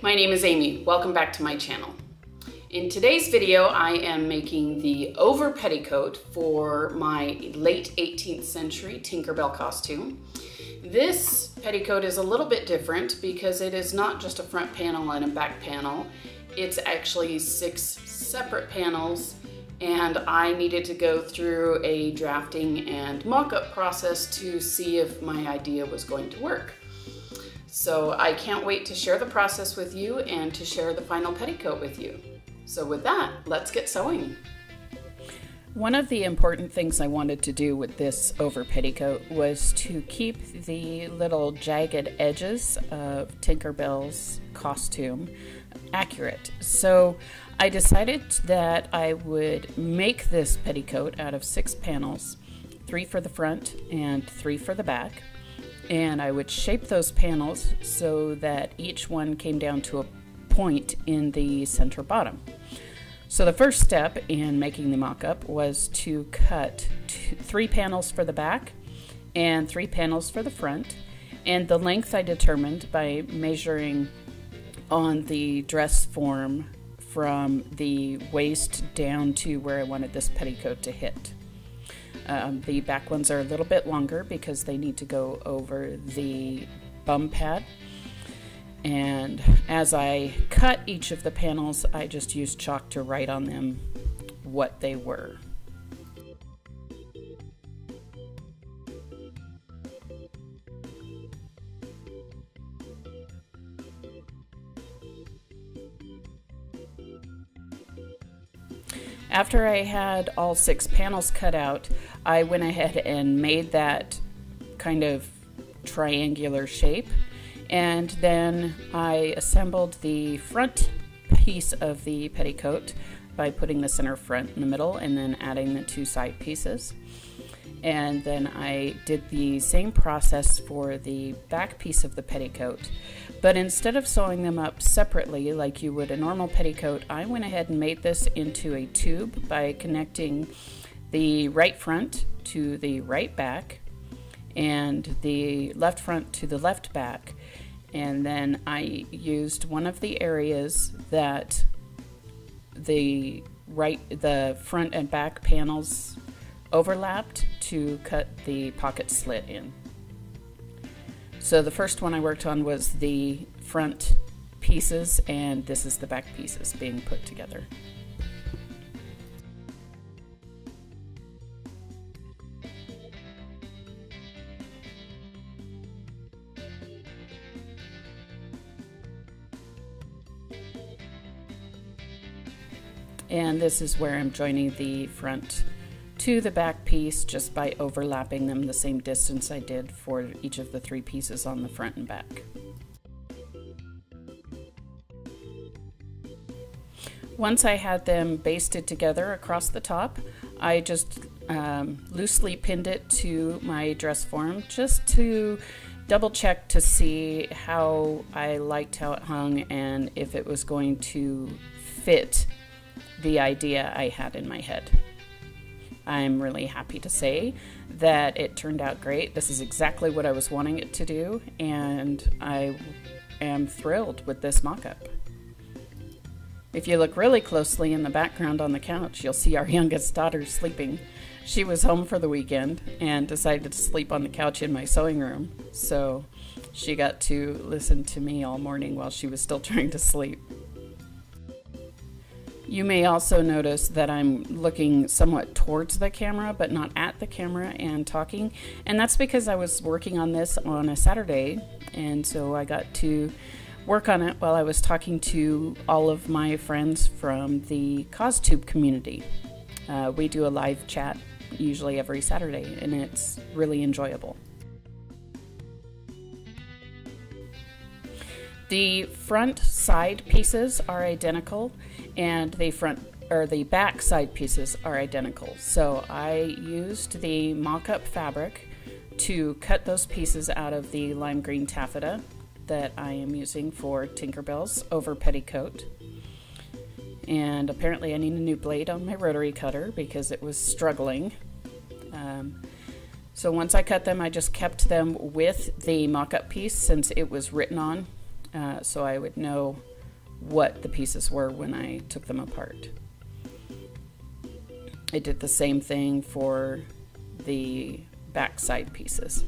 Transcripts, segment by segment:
My name is Amy. Welcome back to my channel. In today's video, I am making the over petticoat for my late 18th century Tinkerbell costume. This petticoat is a little bit different because it is not just a front panel and a back panel. It's actually 6 separate panels, and I needed to go through a drafting and mock-up process to see if my idea was going to work. So I can't wait to share the process with you and to share the final petticoat with you. So with that, let's get sewing. One of the important things I wanted to do with this over petticoat was to keep the little jagged edges of Tinkerbell's costume accurate. So I decided that I would make this petticoat out of 6 panels, 3 for the front and 3 for the back. And I would shape those panels so that each one came down to a point in the center bottom. So the first step in making the mock-up was to cut 3 panels for the back and 3 panels for the front. And the length I determined by measuring on the dress form from the waist down to where I wanted this petticoat to hit. The back ones are a little bit longer because they need to go over the bum pad. And as I cut each of the panels, I just used chalk to write on them what they were. After I had all 6 panels cut out, I went ahead and made that kind of triangular shape, and then I assembled the front piece of the petticoat by putting the center front in the middle and then adding the 2 side pieces. And then I did the same process for the back piece of the petticoat, but instead of sewing them up separately like you would a normal petticoat, I went ahead and made this into a tube by connecting the right front to the right back and the left front to the left back. And then I used one of the areas that the front and back panels overlapped to cut the pocket slit in. So the first one I worked on was the front pieces, and this is the back pieces being put together. And this is where I'm joining the front to the back piece just by overlapping them the same distance I did for each of the 3 pieces on the front and back. Once I had them basted together across the top, I just loosely pinned it to my dress form just to double check to see how I liked how it hung and if it was going to fit the idea I had in my head. I'm really happy to say that it turned out great. This is exactly what I was wanting it to do, and I am thrilled with this mock-up. If you look really closely in the background on the couch, you'll see our youngest daughter sleeping. She was home for the weekend and decided to sleep on the couch in my sewing room, so she got to listen to me all morning while she was still trying to sleep. You may also notice that I'm looking somewhat towards the camera, but not at the camera and talking. And that's because I was working on this on a Saturday, and so I got to work on it while I was talking to all of my friends from the CosTube community. We do a live chat usually every Saturday, and it's really enjoyable. The front side pieces are identical, and the back side pieces are identical. So I used the mock-up fabric to cut those pieces out of the lime green taffeta that I am using for Tinkerbell's over petticoat. And apparently I need a new blade on my rotary cutter because it was struggling. So once I cut them, I just kept them with the mock-up piece since it was written on, so I would know what the pieces were when I took them apart. I did the same thing for the back side pieces.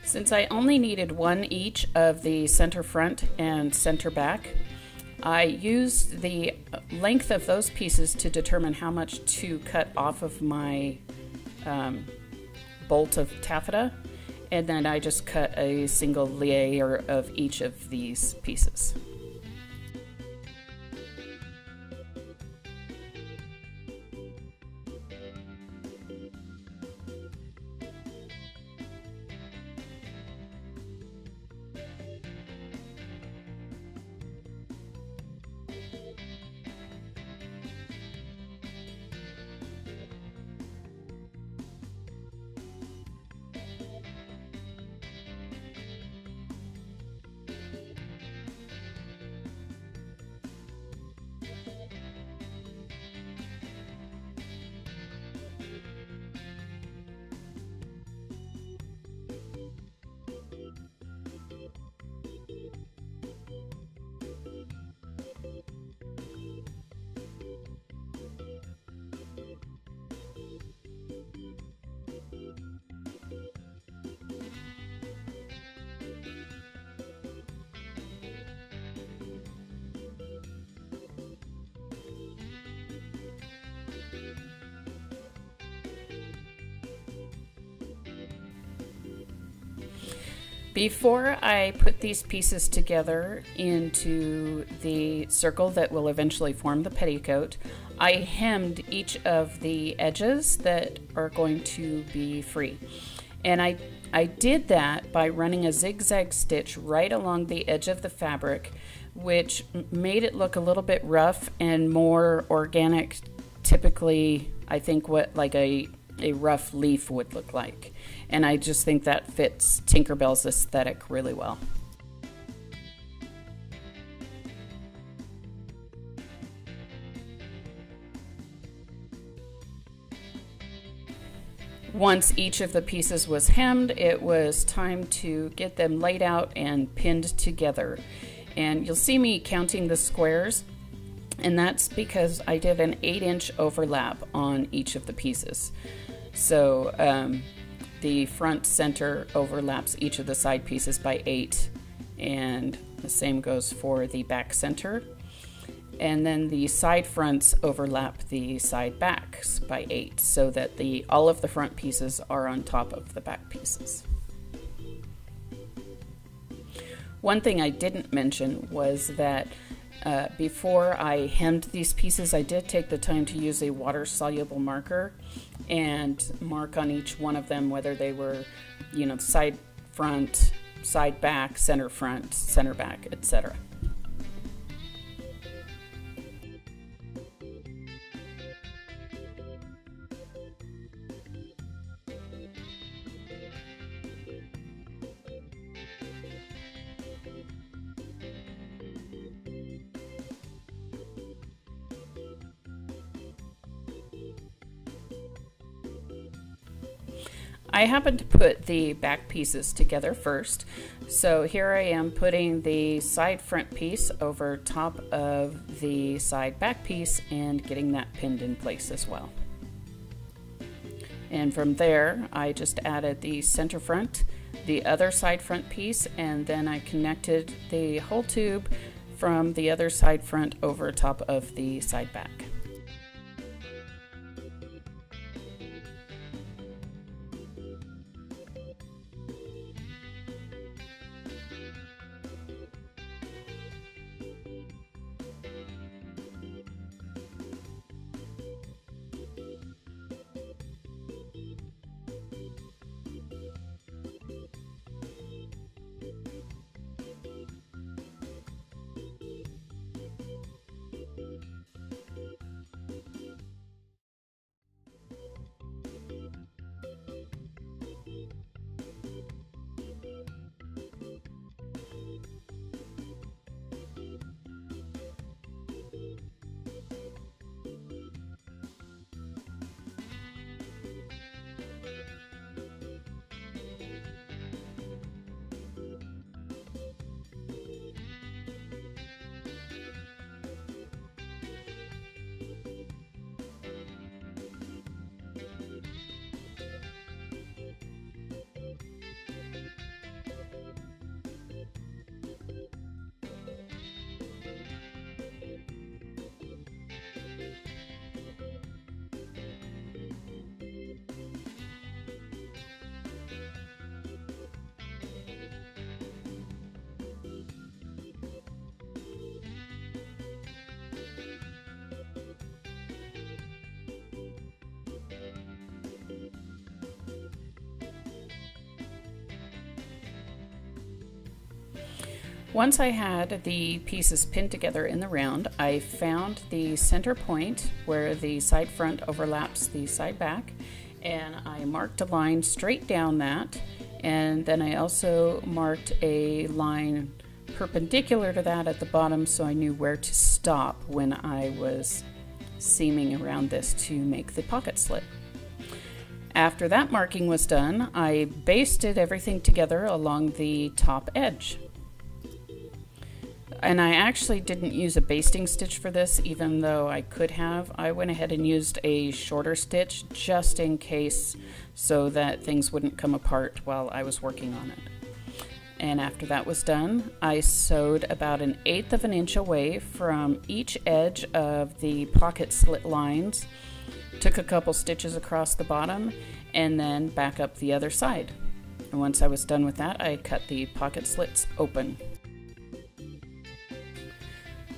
Since I only needed one each of the center front and center back, I used the length of those pieces to determine how much to cut off of my bolt of taffeta, and then I just cut a single layer of each of these pieces. Before I put these pieces together into the circle that will eventually form the petticoat, I hemmed each of the edges that are going to be free. And I did that by running a zigzag stitch right along the edge of the fabric, which made it look a little bit rough and more organic, typically I think what like a rough leaf would look like. And I just think that fits Tinkerbell's aesthetic really well. Once each of the pieces was hemmed, it was time to get them laid out and pinned together. And you'll see me counting the squares, and that's because I did an 8-inch overlap on each of the pieces. So the front center overlaps each of the side pieces by 8, and the same goes for the back center. And then the side fronts overlap the side backs by 8, so that all of the front pieces are on top of the back pieces. One thing I didn't mention was that before I hemmed these pieces, I did take the time to use a water-soluble marker and mark on each one of them whether they were, you know, side front, side back, center front, center back, etc. I happened to put the back pieces together first, so here I am putting the side front piece over top of the side back piece and getting that pinned in place as well. And from there I just added the center front, the other side front piece, and then I connected the whole tube from the other side front over top of the side back. Once I had the pieces pinned together in the round, I found the center point where the side front overlaps the side back, and I marked a line straight down that, and then I also marked a line perpendicular to that at the bottom so I knew where to stop when I was seaming around this to make the pocket slit. After that marking was done, I basted everything together along the top edge. And I actually didn't use a basting stitch for this, even though I could have. I went ahead and used a shorter stitch just in case, so that things wouldn't come apart while I was working on it. And after that was done, I sewed about 1/8 of an inch away from each edge of the pocket slit lines, took a couple stitches across the bottom, and then back up the other side. And once I was done with that, I cut the pocket slits open.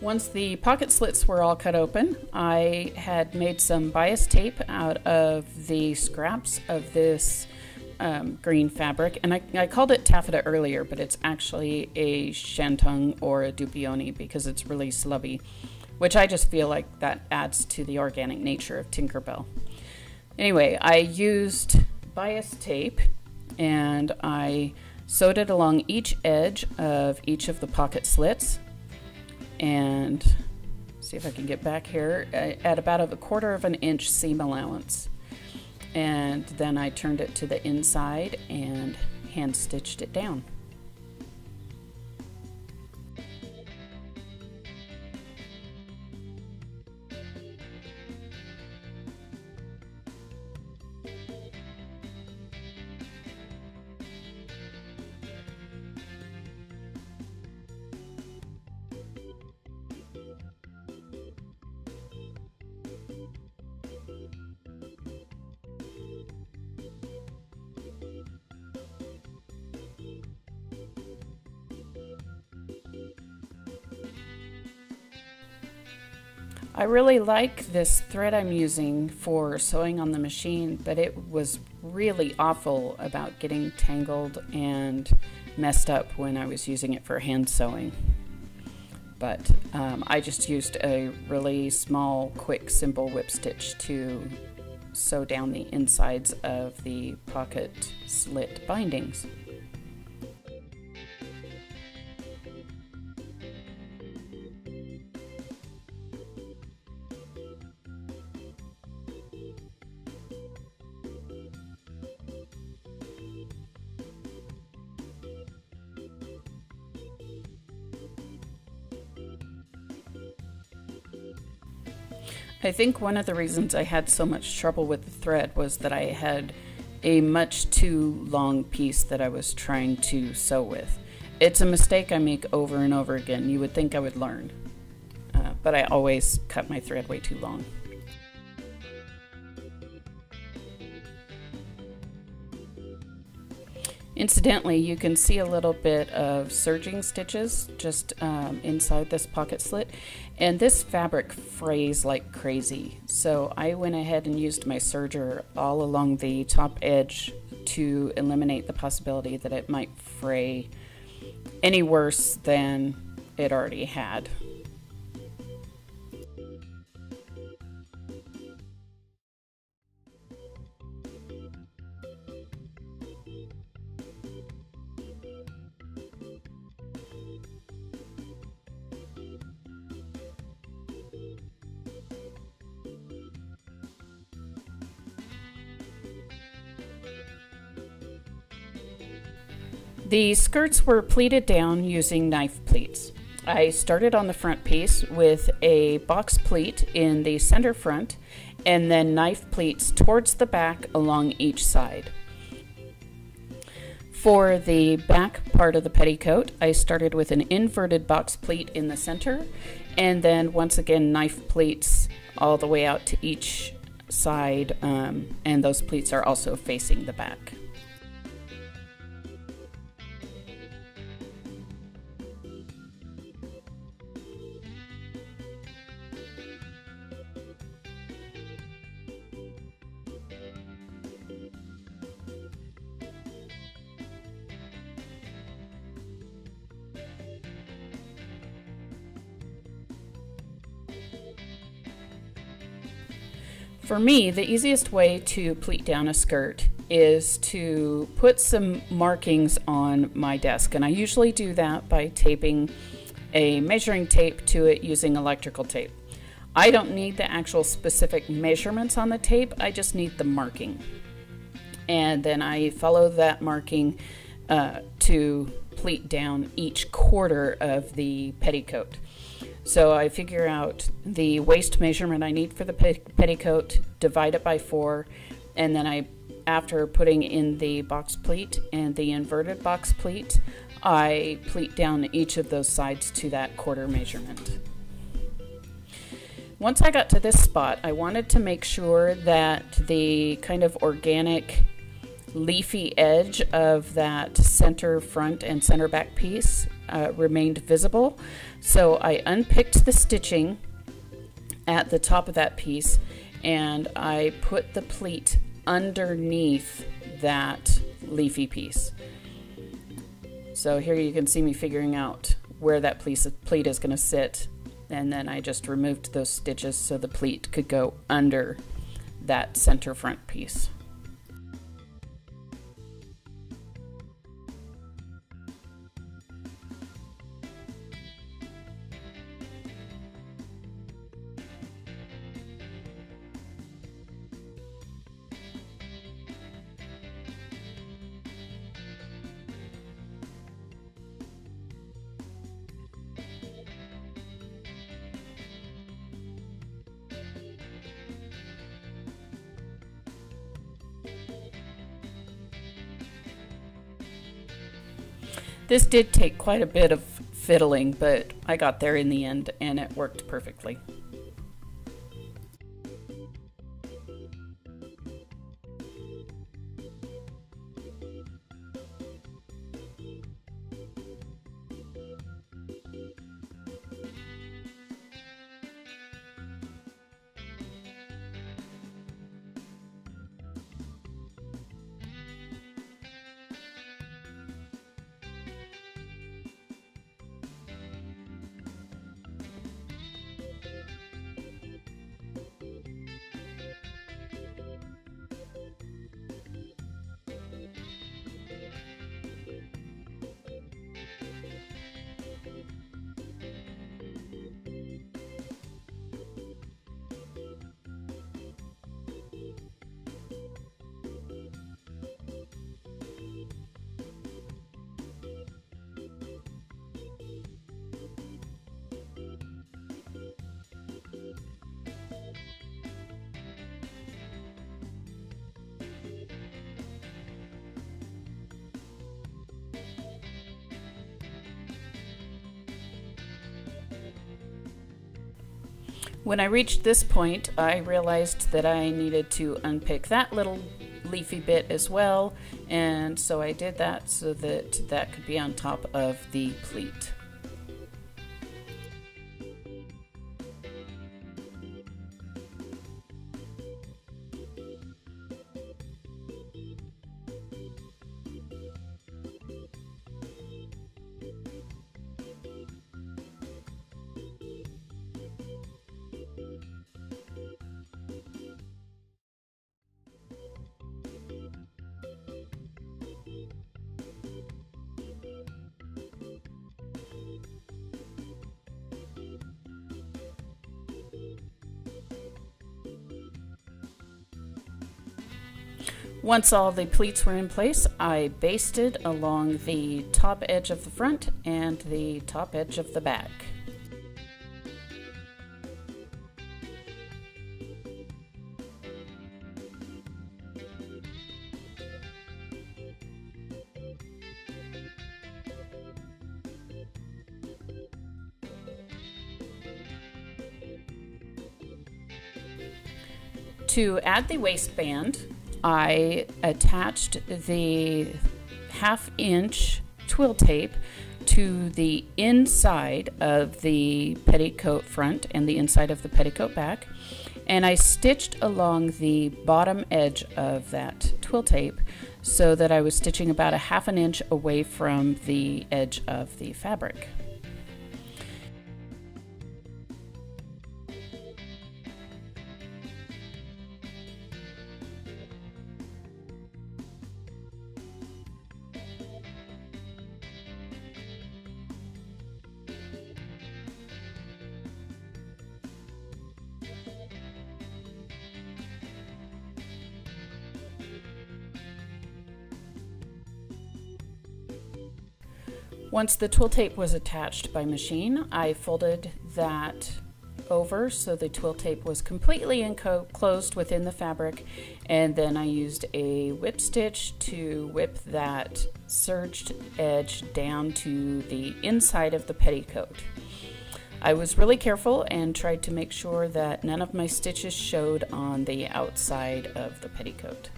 Once the pocket slits were all cut open, I had made some bias tape out of the scraps of this green fabric, and I called it taffeta earlier, but it's actually a shantung or a dupioni because it's really slubby, which I just feel like that adds to the organic nature of Tinkerbell. Anyway, I used bias tape and I sewed it along each edge of each of the pocket slits. And see if I can get back here at about 1/4 of an inch seam allowance. And then I turned it to the inside and hand stitched it down. I really like this thread I'm using for sewing on the machine, but it was really awful about getting tangled and messed up when I was using it for hand sewing. But I just used a really small, quick, simple whip stitch to sew down the insides of the pocket slit bindings. I think one of the reasons I had so much trouble with the thread was that I had a much too long piece that I was trying to sew with. It's a mistake I make over and over again. You would think I would learn, but I always cut my thread way too long. Incidentally, you can see a little bit of serging stitches just inside this pocket slit, and this fabric frays like crazy. So I went ahead and used my serger all along the top edge to eliminate the possibility that it might fray any worse than it already had. The skirts were pleated down using knife pleats. I started on the front piece with a box pleat in the center front and then knife pleats towards the back along each side. For the back part of the petticoat, I started with an inverted box pleat in the center and then once again knife pleats all the way out to each side, and those pleats are also facing the back. For me, the easiest way to pleat down a skirt is to put some markings on my desk, and I usually do that by taping a measuring tape to it using electrical tape. I don't need the actual specific measurements on the tape, I just need the marking. And then I follow that marking to pleat down each quarter of the petticoat. So I figure out the waist measurement I need for the petticoat, divide it by 4, and then after putting in the box pleat and the inverted box pleat, I pleat down each of those sides to that quarter measurement. Once I got to this spot, I wanted to make sure that the kind of organic leafy edge of that center front and center back piece remained visible. So I unpicked the stitching at the top of that piece and I put the pleat underneath that leafy piece. So here you can see me figuring out where that pleat is going to sit, and then I just removed those stitches so the pleat could go under that center front piece. This did take quite a bit of fiddling, but I got there in the end and it worked perfectly. When I reached this point, I realized that I needed to unpick that little leafy bit as well, and so I did that so that that could be on top of the pleat. Once all the pleats were in place, I basted along the top edge of the front and the top edge of the back. To add the waistband, I attached the 1/2 inch twill tape to the inside of the petticoat front and the inside of the petticoat back, and I stitched along the bottom edge of that twill tape so that I was stitching about 1/2 inch away from the edge of the fabric. Once the twill tape was attached by machine, I folded that over so the twill tape was completely enclosed within the fabric, and then I used a whip stitch to whip that serged edge down to the inside of the petticoat. I was really careful and tried to make sure that none of my stitches showed on the outside of the petticoat.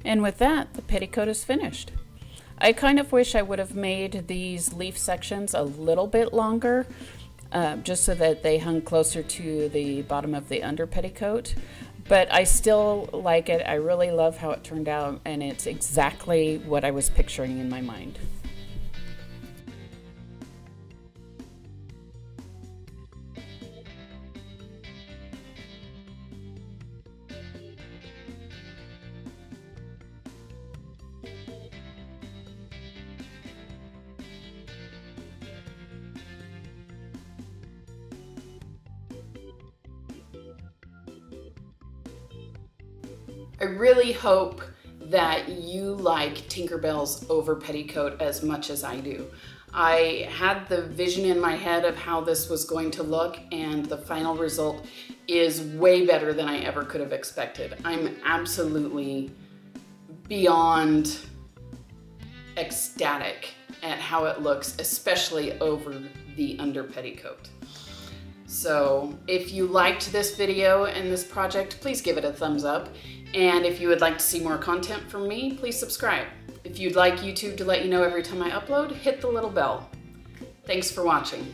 And with that, the petticoat is finished. I kind of wish I would have made these leaf sections a little bit longer, just so that they hung closer to the bottom of the under petticoat. But I still like it. I really love how it turned out, and it's exactly what I was picturing in my mind. I really hope that you like Tinkerbell's over petticoat as much as I do. I had the vision in my head of how this was going to look, and the final result is way better than I ever could have expected. I'm absolutely beyond ecstatic at how it looks, especially over the under petticoat. So if you liked this video and this project, please give it a thumbs up. And if you would like to see more content from me, please subscribe. If you'd like YouTube to let you know every time I upload, hit the little bell. Thanks for watching.